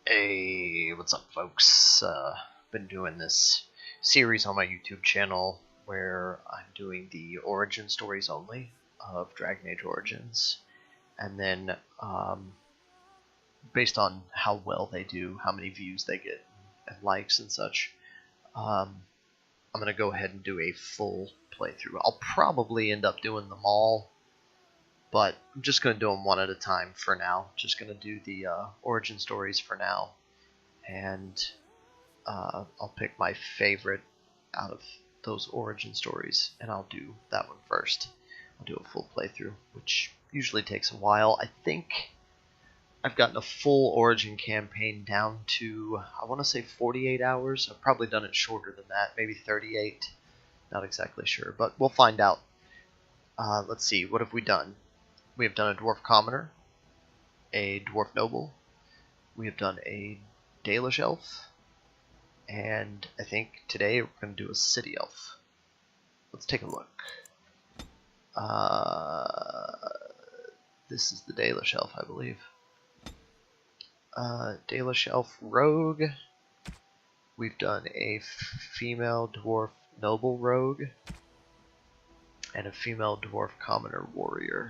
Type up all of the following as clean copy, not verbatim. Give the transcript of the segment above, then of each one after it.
Hey, what's up, folks? Been doing this series on my YouTube channel where I'm doing the origin stories only of Dragon Age Origins, and then based on how well they do, how many views they get, and likes and such, I'm going to go ahead and do a full playthrough. I'll probably end up doing them all, but I'm just going to do them one at a time for now. Just going to do the origin stories for now, and I'll pick my favorite out of those origin stories, and I'll do that one first. I'll do a full playthrough, which usually takes a while. I think I've gotten a full origin campaign down to, I want to say 48 hours. I've probably done it shorter than that, maybe 38. Not exactly sure, but we'll find out. Let's see, what have we done? We have done a dwarf commoner, a dwarf noble, we have done a Dalish elf, and I think today we're going to do a city elf. Let's take a look. This is the Dalish elf, I believe. Dalish elf rogue. We've done a female dwarf noble rogue, and a female dwarf commoner warrior.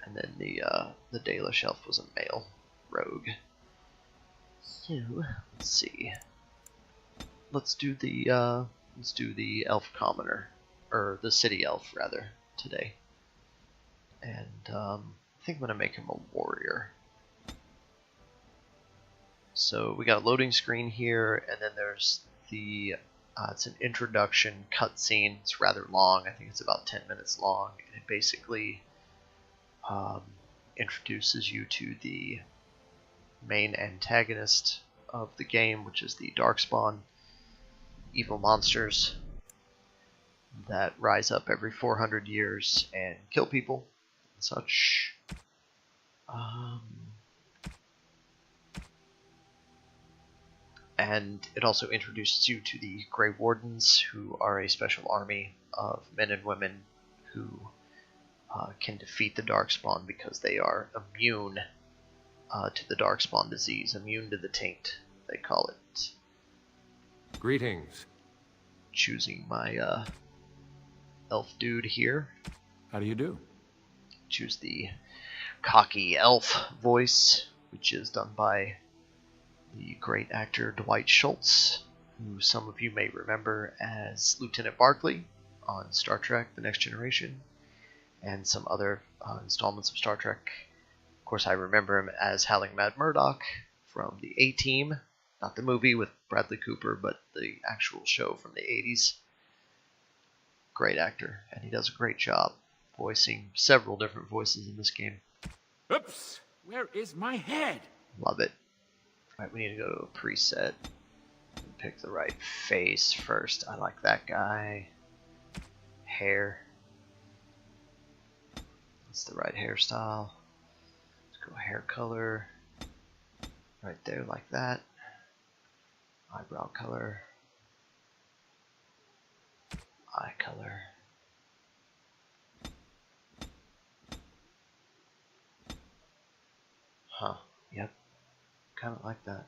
And then the Dalish elf was a male rogue. So let's see. Let's do the elf commoner, or the city elf rather, today. And I think I'm gonna make him a warrior. So we got a loading screen here, and then there's the it's an introduction cutscene. It's rather long. I think it's about 10 minutes long, and it basically introduces you to the main antagonist of the game, which is the Darkspawn, evil monsters that rise up every 400 years and kill people and such. And it also introduces you to the Grey Wardens, who are a special army of men and women who can defeat the Darkspawn because they are immune to the Darkspawn disease, immune to the taint, they call it. Greetings. Choosing my elf dude here. How do you do? Choose the cocky elf voice, which is done by the great actor Dwight Schultz, who some of you may remember as Lieutenant Barclay on Star Trek The Next Generation, and some other installments of Star Trek. Of course, I remember him as Howling Mad Murdoch from the A-Team, not the movie with Bradley Cooper, but the actual show from the 80s. Great actor, and he does a great job voicing several different voices in this game. Oops! Where is my head? Love it. Alright, we need to go to a preset and pick the right face first. I like that guy. Hair. That's the right hairstyle. Let's go hair color. Right there, like that. Eyebrow color. Eye color. Huh. Yep. Kind of like that.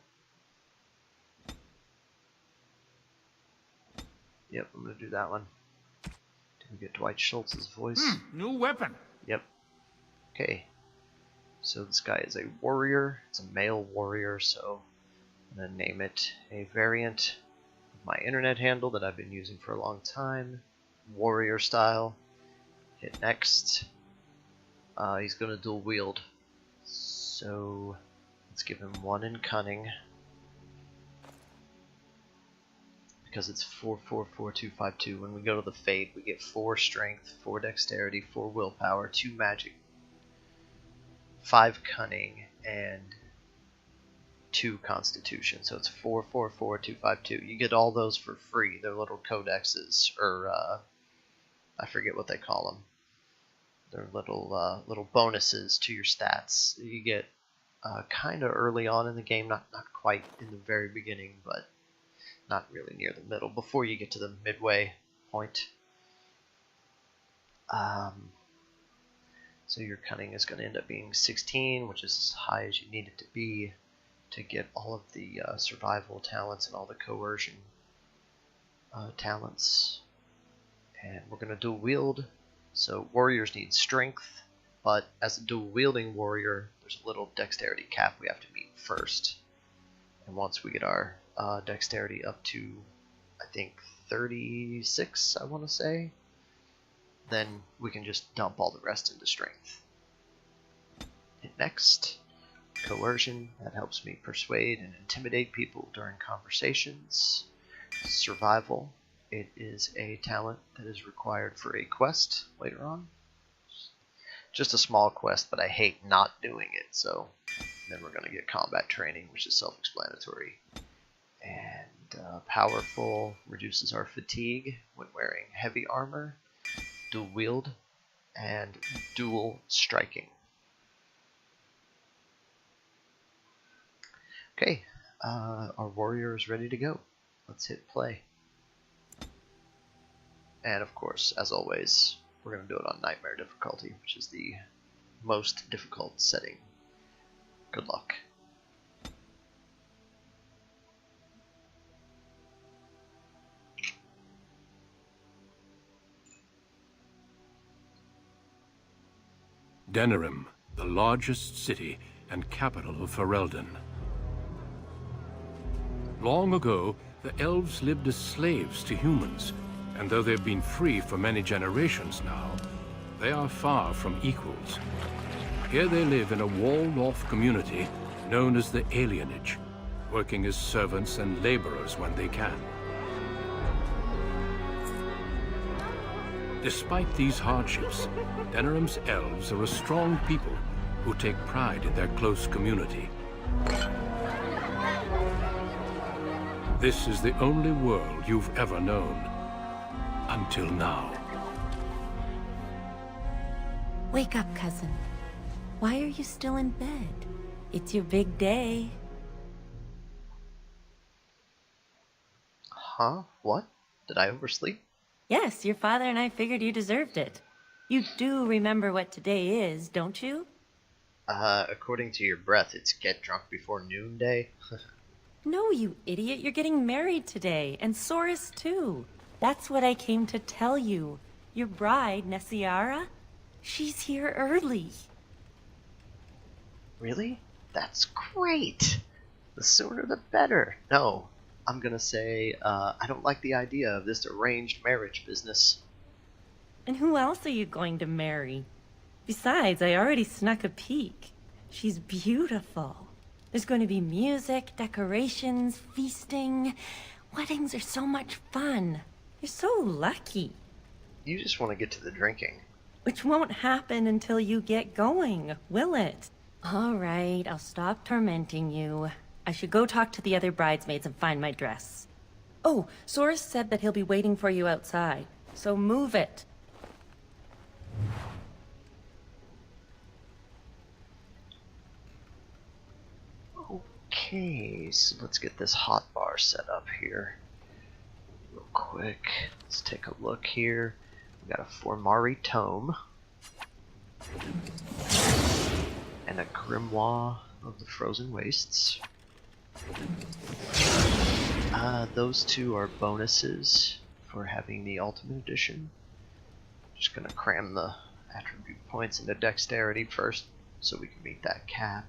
Yep, I'm going to do that one. Did we get Dwight Schultz's voice? New weapon. Yep. Okay. So this guy is a warrior. It's a male warrior, so I'm going to name it a variant of my internet handle that I've been using for a long time. Warrior style. Hit next. He's going to dual wield. So let's give him 1 in cunning, because it's 4-4-4-2-5-2. When we go to the fate, we get 4 strength, 4 dexterity, 4 willpower, 2 magic, 5 cunning, and 2 constitution. So it's 4-4-4-2-5-2. You get all those for free. They're little codexes, or I forget what they call them. They're little bonuses to your stats. You get kind of early on in the game, not quite in the very beginning, but not really near the middle, before you get to the midway point. So your cunning is going to end up being 16, which is as high as you need it to be. to get all of the survival talents and all the coercion talents. And we're going to dual wield. So warriors need strength, but as a dual wielding warrior, there's a little dexterity cap we have to meet first. And once we get our dexterity up to, I think, 36, I want to say, then we can just dump all the rest into strength. And next, coercion. That helps me persuade and intimidate people during conversations. Survival. It is a talent that is required for a quest later on. Just a small quest, but I hate not doing it, so then we're going to get combat training, which is self-explanatory. And powerful reduces our fatigue when wearing heavy armor, dual wield, and dual striking. Okay, our warrior is ready to go. Let's hit play. And of course, as always, we're going to do it on Nightmare difficulty, which is the most difficult setting. Good luck. Denerim, the largest city and capital of Ferelden. Long ago, the elves lived as slaves to humans, and though they've been free for many generations now, they are far from equals. Here they live in a walled-off community known as the Alienage, working as servants and laborers when they can. Despite these hardships, Denerim's elves are a strong people who take pride in their close community. This is the only world you've ever known. Until now. Wake up, cousin. Why are you still in bed? It's your big day. Huh? What? Did I oversleep? Yes, your father and I figured you deserved it. You do remember what today is, don't you? According to your breath, it's get drunk before noonday. No, you idiot. You're getting married today, and Soris too. That's what I came to tell you. Your bride, Nessiara, she's here early. Really? That's great! The sooner the better. No, I'm gonna say, I don't like the idea of this arranged marriage business. And who else are you going to marry? Besides, I already snuck a peek. She's beautiful. There's going to be music, decorations, feasting. Weddings are so much fun. You're so lucky. You just want to get to the drinking. Which won't happen until you get going, will it? All right, I'll stop tormenting you. I should go talk to the other bridesmaids and find my dress. Oh, Soris said that he'll be waiting for you outside, so move it. Okay, so let's get this hotbar set up here real quick. Let's take a look here. We got a Formari tome and a Grimoire of the Frozen Wastes. Those two are bonuses for having the Ultimate Edition. Just gonna cram the attribute points into dexterity first so we can meet that cap.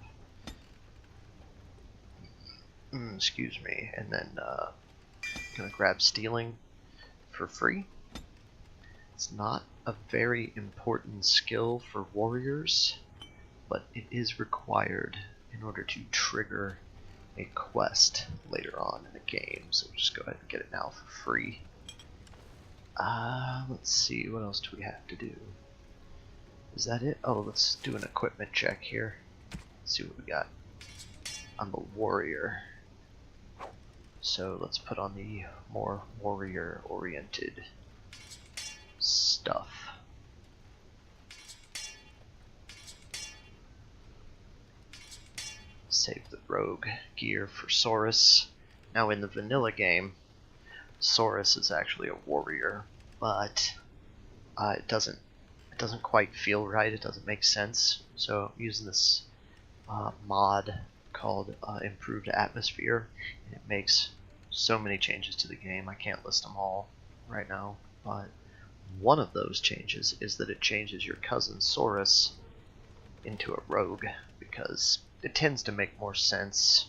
Excuse me, and then gonna grab stealing for free. It's not a very important skill for warriors, but it is required in order to trigger a quest later on in the game, so we'll just go ahead and get it now for free. Let's see, what else do we have to do? Is that it? Oh, let's do an equipment check here. Let's see what we got. I'm a warrior, so let's put on the more warrior-oriented stuff. Save the rogue gear for Soris. Now in the vanilla game, Soris is actually a warrior, but it doesn't quite feel right. It doesn't make sense. So I'm using this mod called Improved Atmosphere. And it makes so many changes to the game. I can't list them all right now, but one of those changes is that it changes your cousin Saurus into a rogue, because it tends to make more sense.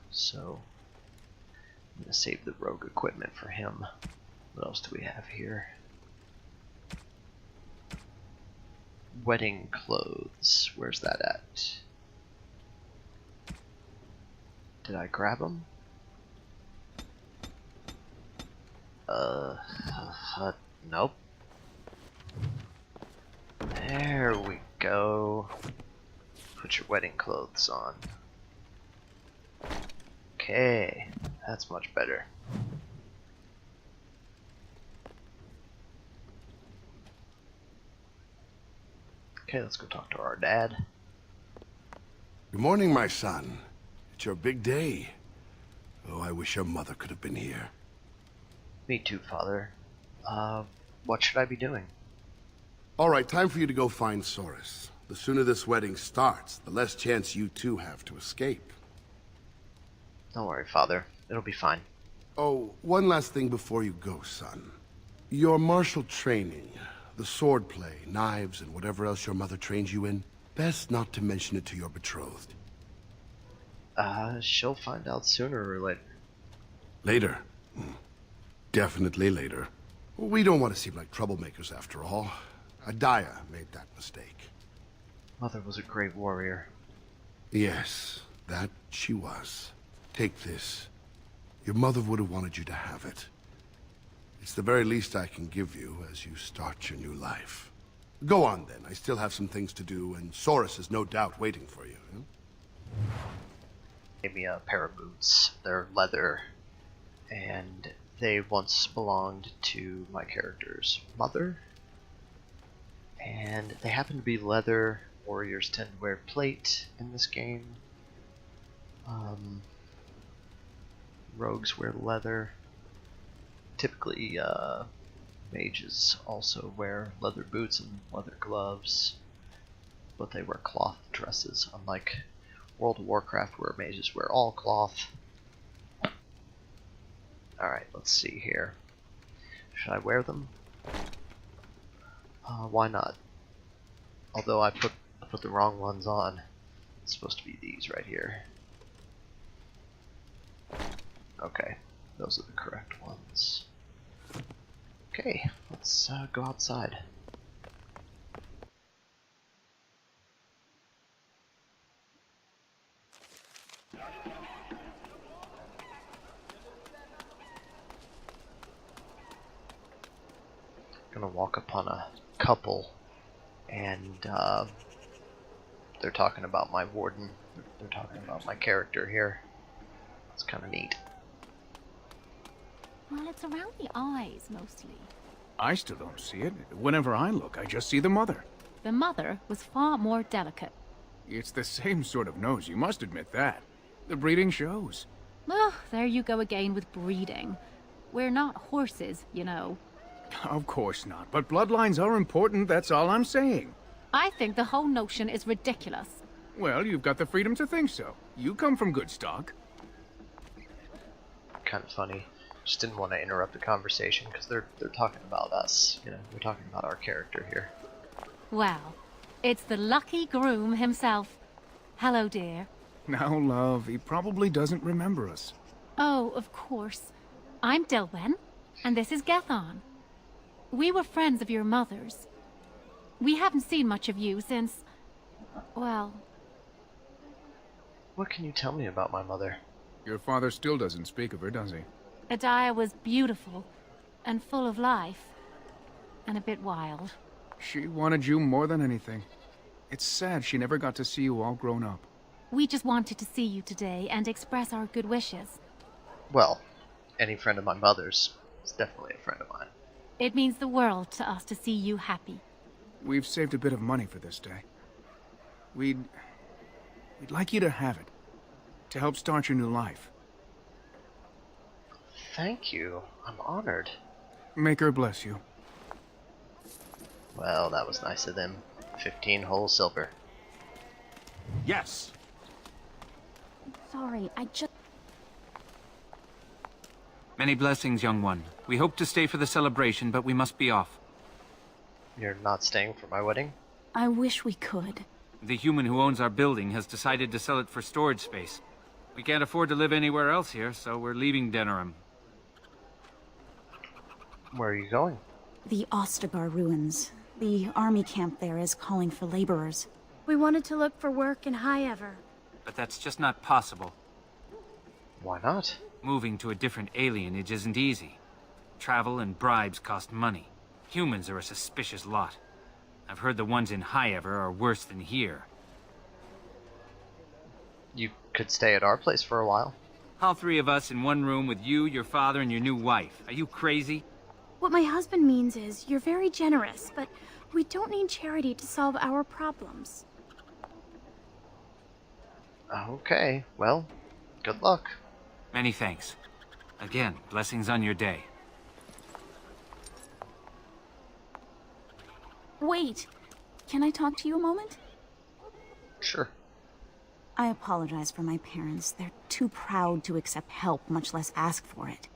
So I'm going to save the rogue equipment for him. What else do we have here? Wedding clothes. Where's that at? Did I grab them? Nope. There we go. Put your wedding clothes on. Okay, that's much better. Okay, let's go talk to our dad. Good morning, my son. It's your big day. Oh, I wish your mother could have been here. Me too, Father. What should I be doing? All right, time for you to go find Saurus. The sooner this wedding starts, the less chance you two have to escape. Don't worry, Father. It'll be fine. Oh, one last thing before you go, son. Your martial training, the swordplay, knives, and whatever else your mother trains you in, best not to mention it to your betrothed. She'll find out sooner or later. Later? Definitely later. We don't want to seem like troublemakers after all. Adaya made that mistake. Mother was a great warrior. Yes, that she was. Take this. Your mother would have wanted you to have it. It's the very least I can give you as you start your new life. Go on then, I still have some things to do, and Saurus is no doubt waiting for you. Gave me a pair of boots. They're leather, and they once belonged to my character's mother. And they happen to be leather. Warriors tend to wear plate in this game. Rogues wear leather. Typically, mages also wear leather boots and leather gloves, but they wear cloth dresses, unlike World of Warcraft where mages wear all cloth. Alright, let's see here. Should I wear them? Why not? Although I put the wrong ones on. It's supposed to be these right here. Okay, those are the correct ones. Okay, let's go outside. Gonna walk upon a couple, and they're talking about my warden. They're talking about my character here. It's kind of neat. Well, it's around the eyes, mostly. I still don't see it. Whenever I look, I just see the mother. The mother was far more delicate. It's the same sort of nose, you must admit that. The breeding shows. Oh, there you go again with breeding. We're not horses, you know. Of course not, but bloodlines are important, that's all I'm saying. I think the whole notion is ridiculous. Well, you've got the freedom to think so. You come from good stock. Kind of funny. Just didn't want to interrupt the conversation because they're talking about us. You know, they're talking about our character here. Well, it's the lucky groom himself. Hello, dear. Now, love, he probably doesn't remember us. Oh, of course. I'm Dilwen, and this is Gethon. We were friends of your mother's. We haven't seen much of you since... well... What can you tell me about my mother? Your father still doesn't speak of her, does he? Adaya was beautiful, and full of life, and a bit wild. She wanted you more than anything. It's sad she never got to see you all grown up. We just wanted to see you today and express our good wishes. Well, any friend of my mother's is definitely a friend of mine. It means the world to us to see you happy. We've saved a bit of money for this day. We'd like you to have it, to help start your new life. Thank you. I'm honored. Make her bless you. Well, that was nice of them. 15 whole silver. Yes. Sorry, I just... Many blessings, young one. We hope to stay for the celebration, but we must be off. You're not staying for my wedding? I wish we could. The human who owns our building has decided to sell it for storage space. We can't afford to live anywhere else here, so we're leaving Denerim. Where are you going? The Ostagar ruins. The army camp there is calling for laborers. We wanted to look for work in High Ever. But that's just not possible. Why not? Moving to a different alienage isn't easy. Travel and bribes cost money. Humans are a suspicious lot. I've heard the ones in High Ever are worse than here. You could stay at our place for a while. All three of us in one room with you, your father, and your new wife. Are you crazy? What my husband means is, you're very generous, but we don't need charity to solve our problems. Okay, well, good luck. Many thanks. Again, blessings on your day. Wait! Can I talk to you a moment? Sure. I apologize for my parents. They're too proud to accept help, much less ask for it.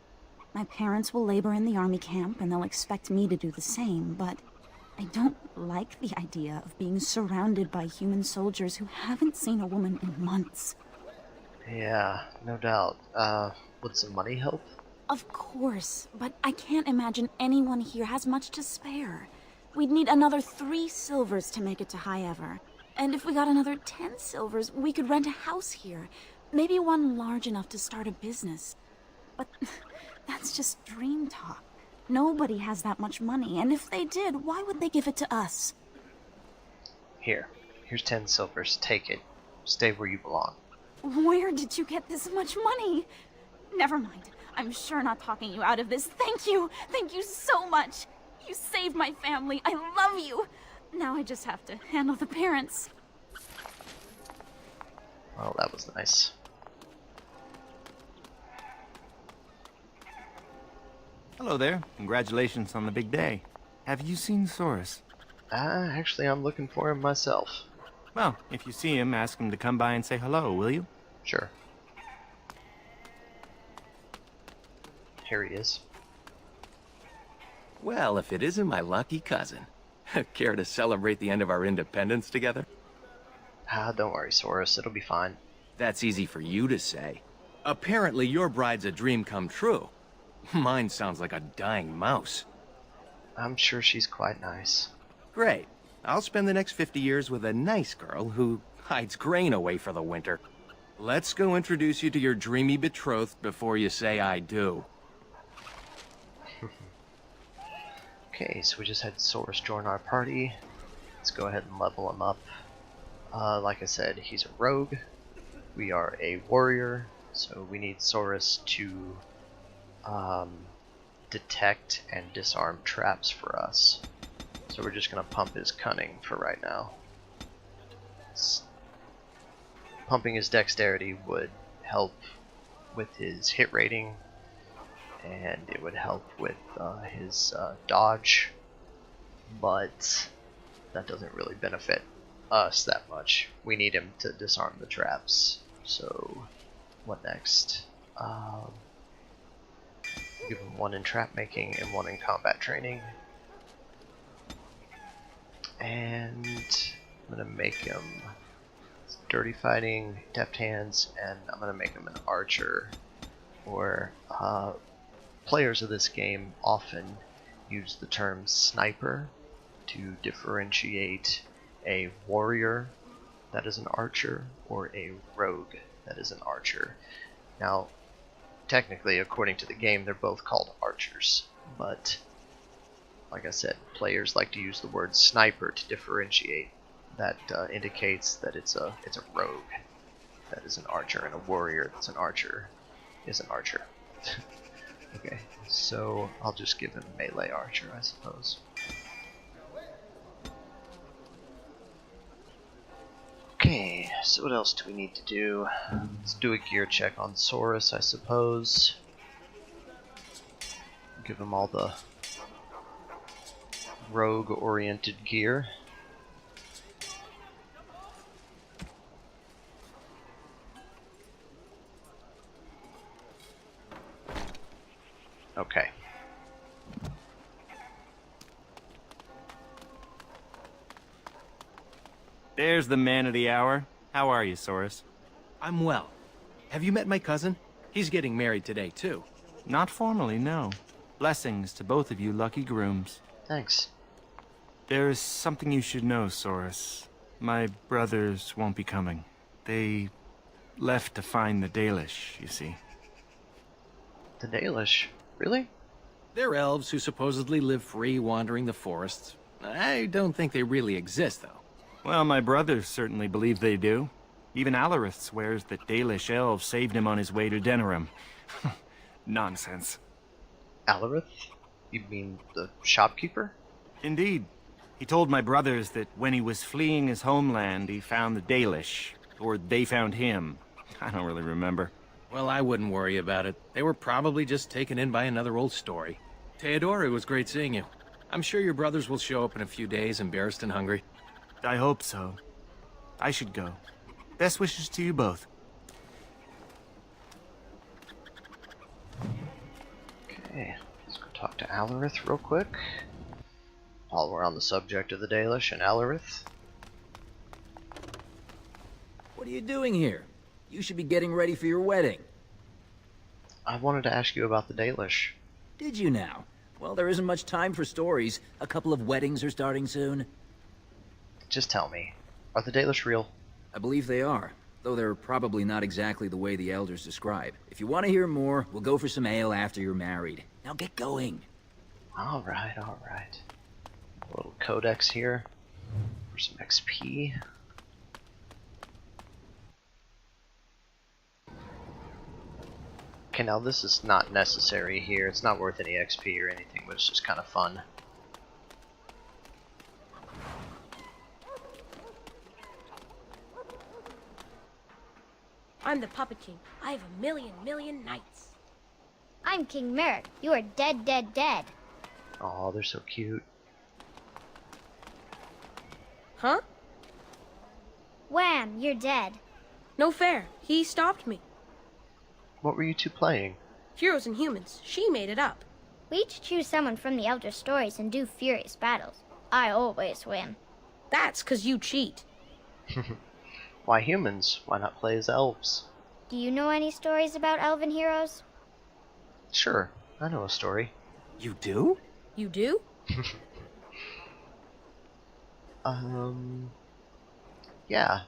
My parents will labor in the army camp, and they'll expect me to do the same, but I don't like the idea of being surrounded by human soldiers who haven't seen a woman in months. Yeah, no doubt. Would some money help? Of course, but I can't imagine anyone here has much to spare. We'd need another 3 silvers to make it to High Ever. And if we got another 10 silvers, we could rent a house here. Maybe one large enough to start a business. But that's just dream talk. Nobody has that much money, and if they did, why would they give it to us? Here's 10 silvers. Take it. Stay where you belong. Where did you get this much money? Never mind. I'm sure not talking you out of this. Thank you. Thank you so much. You saved my family. I love you. Now I just have to handle the parents. Well, that was nice. Hello there. Congratulations on the big day. Have you seen Soros? Actually, I'm looking for him myself. Well, if you see him, ask him to come by and say hello, will you? Sure. Here he is. Well, if it isn't my lucky cousin. Care to celebrate the end of our independence together? Don't worry, Soros. It'll be fine. That's easy for you to say. Apparently your bride's a dream come true. Mine sounds like a dying mouse. I'm sure she's quite nice. Great. I'll spend the next 50 years with a nice girl who hides grain away for the winter. Let's go introduce you to your dreamy betrothed before you say I do. Okay, so we just had Soros join our party. Let's go ahead and level him up. Like I said, he's a rogue. We are a warrior, so we need Soros to detect and disarm traps for us. So we're just going to pump his cunning for right now. Pumping his dexterity would help with his hit rating, and it would help with his dodge, but that doesn't really benefit us that much. We need him to disarm the traps. So what next? Give him 1 in trap making and 1 in combat training. And I'm gonna make him dirty fighting, deft hands, and I'm gonna make him an archer. Or players of this game often use the term sniper to differentiate a warrior that is an archer or a rogue that is an archer. Now, technically, according to the game, they're both called archers, but like I said, players like to use the word sniper to differentiate. That indicates that it's a rogue that is an archer, and a warrior that's an archer is an archer. Okay, so I'll just give him melee archer, I suppose. Okay, so what else do we need to do? Let's do a gear check on Soros, I suppose. Give him all the rogue-oriented gear. There's the man of the hour. How are you, Soris? I'm well. Have you met my cousin? He's getting married today, too. Not formally, no. Blessings to both of you lucky grooms. Thanks. There is something you should know, Soris. My brothers won't be coming. They left to find the Dalish, you see. The Dalish? Really? They're elves who supposedly live free wandering the forests. I don't think they really exist, though. Well, my brothers certainly believe they do. Even Alarith swears that Dalish elves saved him on his way to Denerim. Nonsense. Alarith? You mean the shopkeeper? Indeed. He told my brothers that when he was fleeing his homeland, he found the Dalish. Or they found him. I don't really remember. Well, I wouldn't worry about it. They were probably just taken in by another old story. Theodore, it was great seeing you. I'm sure your brothers will show up in a few days, embarrassed and hungry. I hope so. I should go. Best wishes to you both. Okay, let's go talk to Alarith real quick. While we're on the subject of the Dalish and Alarith. What are you doing here? You should be getting ready for your wedding. I wanted to ask you about the Dalish. Did you now? Well, there isn't much time for stories. A couple of weddings are starting soon. Just tell me, are the Dalish real? I believe they are, though they're probably not exactly the way the elders describe. If you want to hear more, we'll go for some ale after you're married. Now get going. Alright, alright. A little codex here for some XP. Okay, now this is not necessary here. It's not worth any XP or anything, but it's just kind of fun. I'm the Puppet King. I have a million knights. I'm King Merrick. You are dead, dead, dead. Oh, they're so cute. Huh? Wham, you're dead. No fair. He stopped me. What were you two playing? Heroes and Humans. She made it up. We each choose someone from the Elder Stories and do furious battles. I always win. That's 'cause you cheat. Why humans? Why not play as elves? Do you know any stories about elven heroes? Sure, I know a story. You do? You do? Yeah.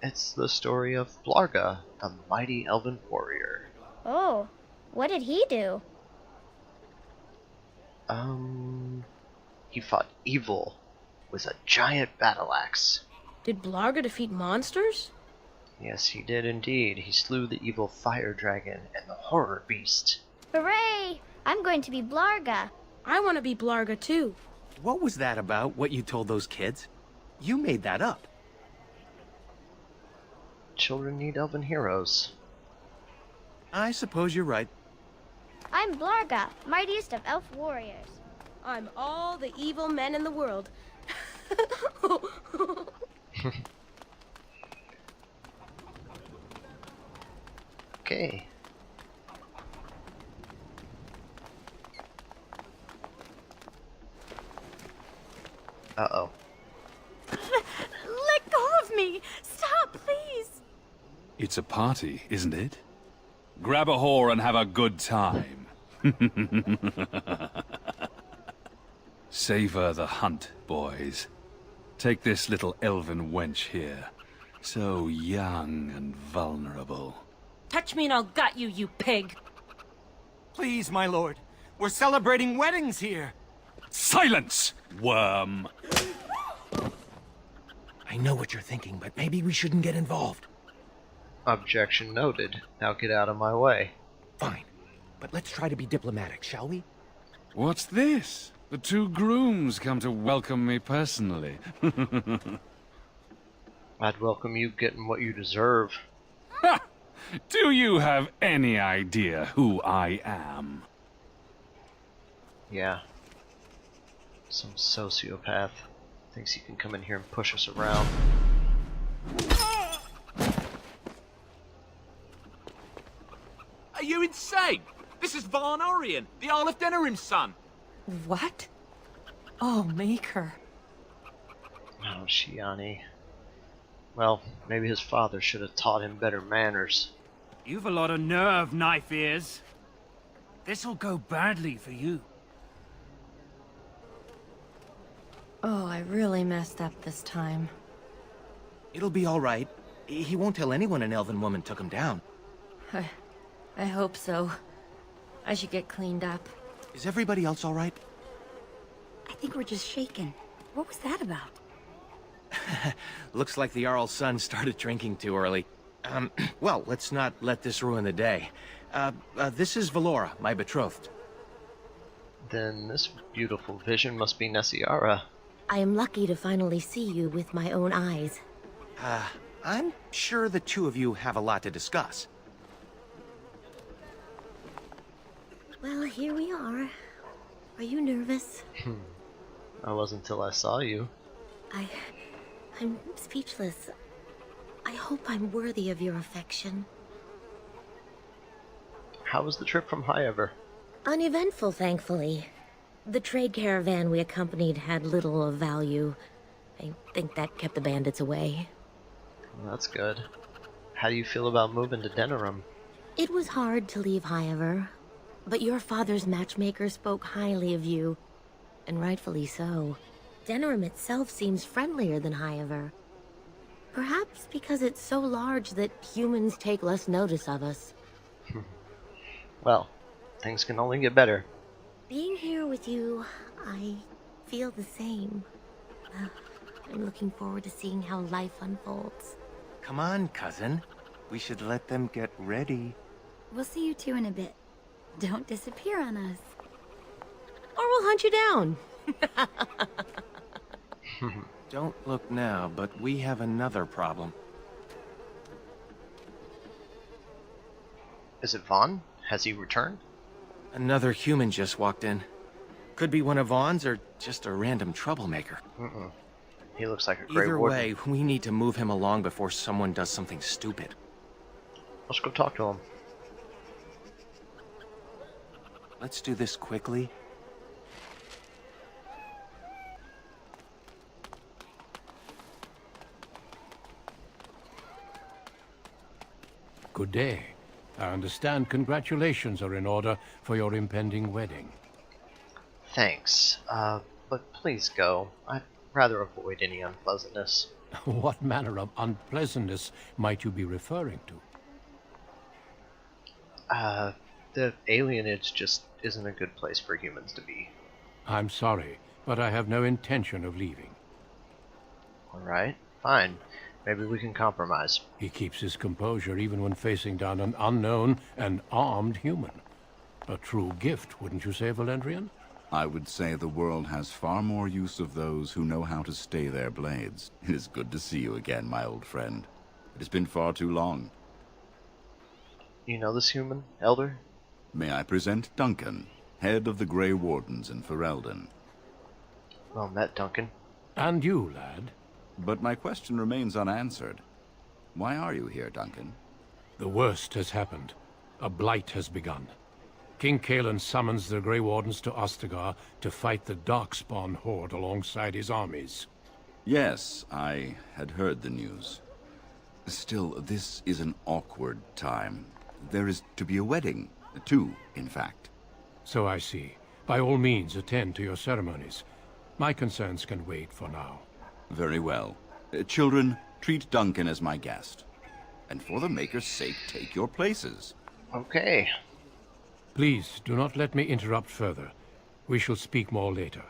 It's the story of Blarga, the mighty elven warrior. Oh, what did he do? He fought evil with a giant battle axe. Did Blarga defeat monsters? Yes, he did indeed. He slew the evil fire dragon and the horror beast. Hooray! I'm going to be Blarga. I want to be Blarga too. What was that about, what you told those kids? You made that up. Children need elven heroes. I suppose you're right. I'm Blarga, mightiest of elf warriors. I'm all the evil men in the world. Okay. Uh-oh. Let go of me! Stop, please! It's a party, isn't it? Grab a whore and have a good time. Savor the hunt, boys. Take this little elven wench here. So young and vulnerable. Touch me and I'll gut you, you pig! Please, my lord. We're celebrating weddings here. Silence, worm! I know what you're thinking, but maybe we shouldn't get involved. Objection noted. Now get out of my way. Fine, but let's try to be diplomatic, shall we? What's this? The two grooms come to welcome me personally. I'd welcome you getting what you deserve. Ha! Do you have any idea who I am? Yeah. Some sociopath thinks he can come in here and push us around. Are you insane? This is Varn Orion, the Jarl of Denerim's son. What? Oh, Maker. Oh, Shiani. Well, maybe his father should have taught him better manners. You've a lot of nerve, Knife Ears. This'll go badly for you. Oh, I really messed up this time. It'll be all right. He won't tell anyone an elven woman took him down. I hope so. I should get cleaned up. Is everybody else all right? I think we're just shaken. What was that about? Looks like the Jarl's son started drinking too early. Well, let's not let this ruin the day. This is Valora, my betrothed. Then this beautiful vision must be Nessiara. I am lucky to finally see you with my own eyes. I'm sure the two of you have a lot to discuss. Well, here we are. Are you nervous? I wasn't till I saw you. I'm speechless. I hope I'm worthy of your affection. How was the trip from Highever? Uneventful, thankfully. The trade caravan we accompanied had little of value. I think that kept the bandits away. Well, that's good. How do you feel about moving to Denerim? It was hard to leave Highever, but your father's matchmaker spoke highly of you, and rightfully so. Denerim itself seems friendlier than Highever. Perhaps because it's so large that humans take less notice of us. Well, things can only get better. Being here with you, I feel the same. I'm looking forward to seeing how life unfolds. Come on, cousin. We should let them get ready. We'll see you two in a bit. Don't disappear on us. Or we'll hunt you down. Don't look now, but we have another problem. Is it Vaughn? Has he returned? Another human just walked in. Could be one of Vaughn's or just a random troublemaker. He looks like a Grey Either Warden. way, we need to move him along before someone does something stupid. Let's go talk to him. Let's do this quickly. Good day. I understand congratulations are in order for your impending wedding. Thanks, but please go. I'd rather avoid any unpleasantness. What manner of unpleasantness might you be referring to? The alienage just isn't a good place for humans to be. I'm sorry, but I have no intention of leaving. Alright, fine. Maybe we can compromise. He keeps his composure even when facing down an unknown and armed human. A true gift, wouldn't you say, Valendrian? I would say the world has far more use of those who know how to stay their blades. It is good to see you again, my old friend. It has been far too long. You know this human, Elder? May I present Duncan, head of the Grey Wardens in Ferelden. Well met, Duncan. And you, lad. But my question remains unanswered. Why are you here, Duncan? The worst has happened. A blight has begun. King Cailan summons the Grey Wardens to Ostagar to fight the Darkspawn horde alongside his armies. Yes, I had heard the news. Still, this is an awkward time. There is to be a wedding. Two, in fact. So I see. By all means, attend to your ceremonies. My concerns can wait for now. Very well. Children, treat Duncan as my guest. And for the Maker's sake, take your places. Okay. Please, do not let me interrupt further. We shall speak more later.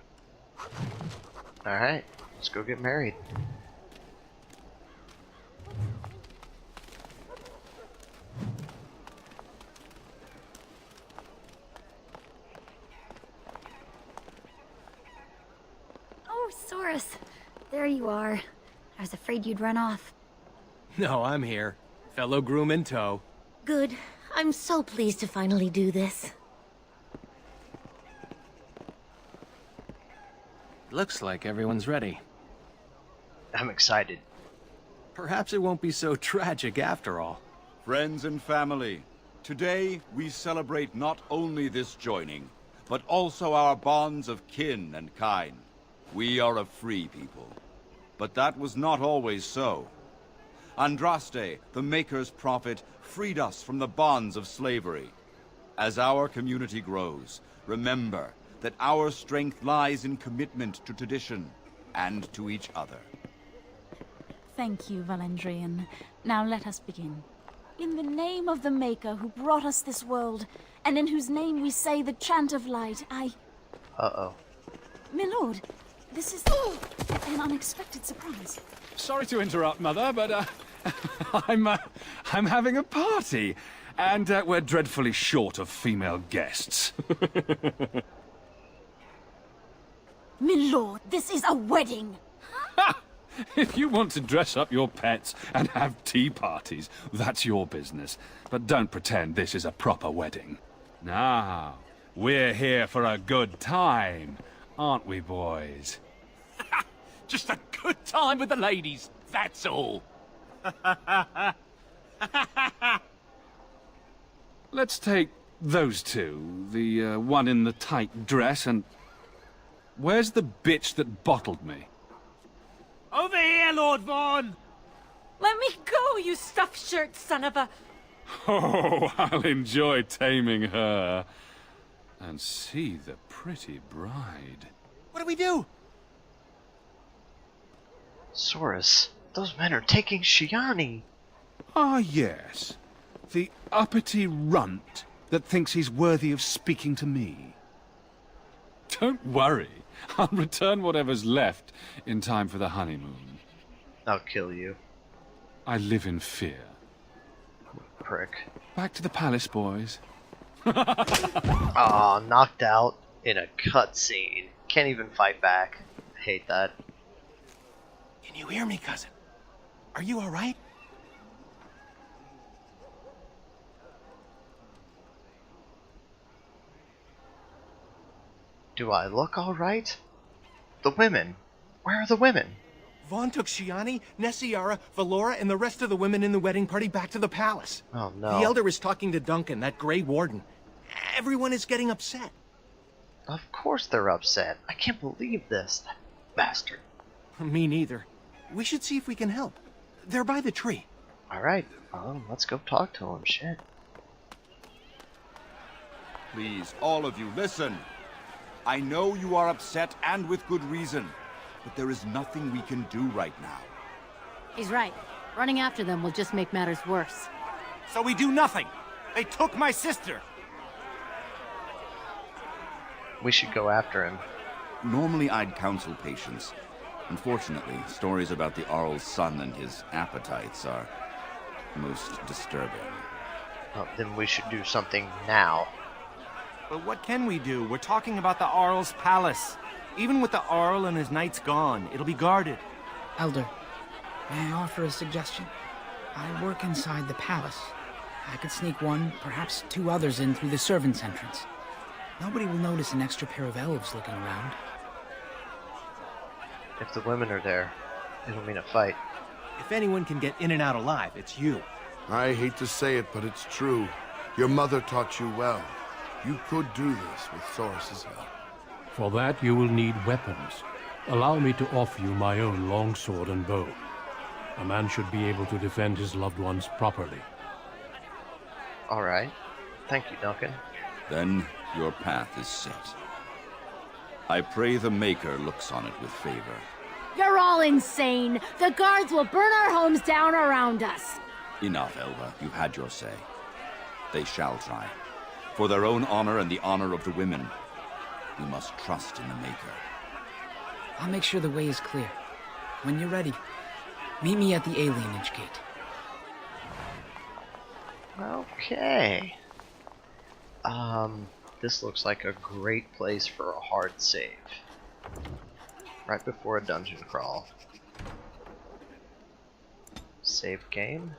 Alright, let's go get married. Oh, Saurus. There you are. I was afraid you'd run off. No, I'm here. Fellow groom in tow. Good. I'm so pleased to finally do this. Looks like everyone's ready. I'm excited. Perhaps it won't be so tragic after all. Friends and family, today we celebrate not only this joining, but also our bonds of kin and kind. We are a free people. But that was not always so. Andraste, the Maker's prophet, freed us from the bonds of slavery. As our community grows, remember that our strength lies in commitment to tradition and to each other. Thank you, Valandrian. Now let us begin. In the name of the Maker who brought us this world, and in whose name we say the chant of light, Uh-oh. My lord, this is an unexpected surprise. Sorry to interrupt, Mother, but I'm having a party, and we're dreadfully short of female guests. My lord, this is a wedding! If you want to dress up your pets and have tea parties, that's your business. But don't pretend this is a proper wedding. Now, we're here for a good time, aren't we, boys? Just a good time with the ladies, that's all. Let's take those two, the one in the tight dress and... Where's the bitch that bottled me? Over here, Lord Vaughn! Let me go, you stuffed shirt son of a... Oh, I'll enjoy taming her. And see the pretty bride. What do we do? Saurus, those men are taking Shiani. Ah, yes. The uppity runt that thinks he's worthy of speaking to me. Don't worry. I'll return whatever's left in time for the honeymoon. I'll kill you. I live in fear. Prick. Back to the palace, boys. Aw, knocked out in a cutscene. Can't even fight back. I hate that. Can you hear me, cousin? Are you alright? Do I look alright? The women. Where are the women? Vaughn took Shiani, Nessiara, Valora, and the rest of the women in the wedding party back to the palace. Oh no. The Elder is talking to Duncan, that Grey Warden. Everyone is getting upset. Of course they're upset. I can't believe this. That bastard. Me neither. We should see if we can help. They're by the tree. Alright, let's go talk to them. Shit. Please, all of you, listen. I know you are upset, and with good reason. But there is nothing we can do right now. He's right. Running after them will just make matters worse. So we do nothing. They took my sister. We should go after him. Normally I'd counsel patience. Unfortunately, stories about the Arl's son and his appetites are most disturbing. Well, then we should do something now. But what can we do? We're talking about the Arl's palace. Even with the Arl and his knights gone, it'll be guarded. Elder, may I offer a suggestion? I work inside the palace. I could sneak one, perhaps two others in through the servants' entrance. Nobody will notice an extra pair of elves looking around. If the women are there, it'll mean a fight. If anyone can get in and out alive, it's you. I hate to say it, but it's true. Your mother taught you well. You could do this with Saurus's help. For that, you will need weapons. Allow me to offer you my own longsword and bow. A man should be able to defend his loved ones properly. Alright. Thank you, Duncan. Then your path is set. I pray the Maker looks on it with favor. You're all insane! The guards will burn our homes down around us! Enough, Elva. You've had your say. They shall try. For their own honor and the honor of the women, we must trust in the Maker. I'll make sure the way is clear. When you're ready, meet me at the alienage gate. Okay. This looks like a great place for a hard save. Right before a dungeon crawl. Save game.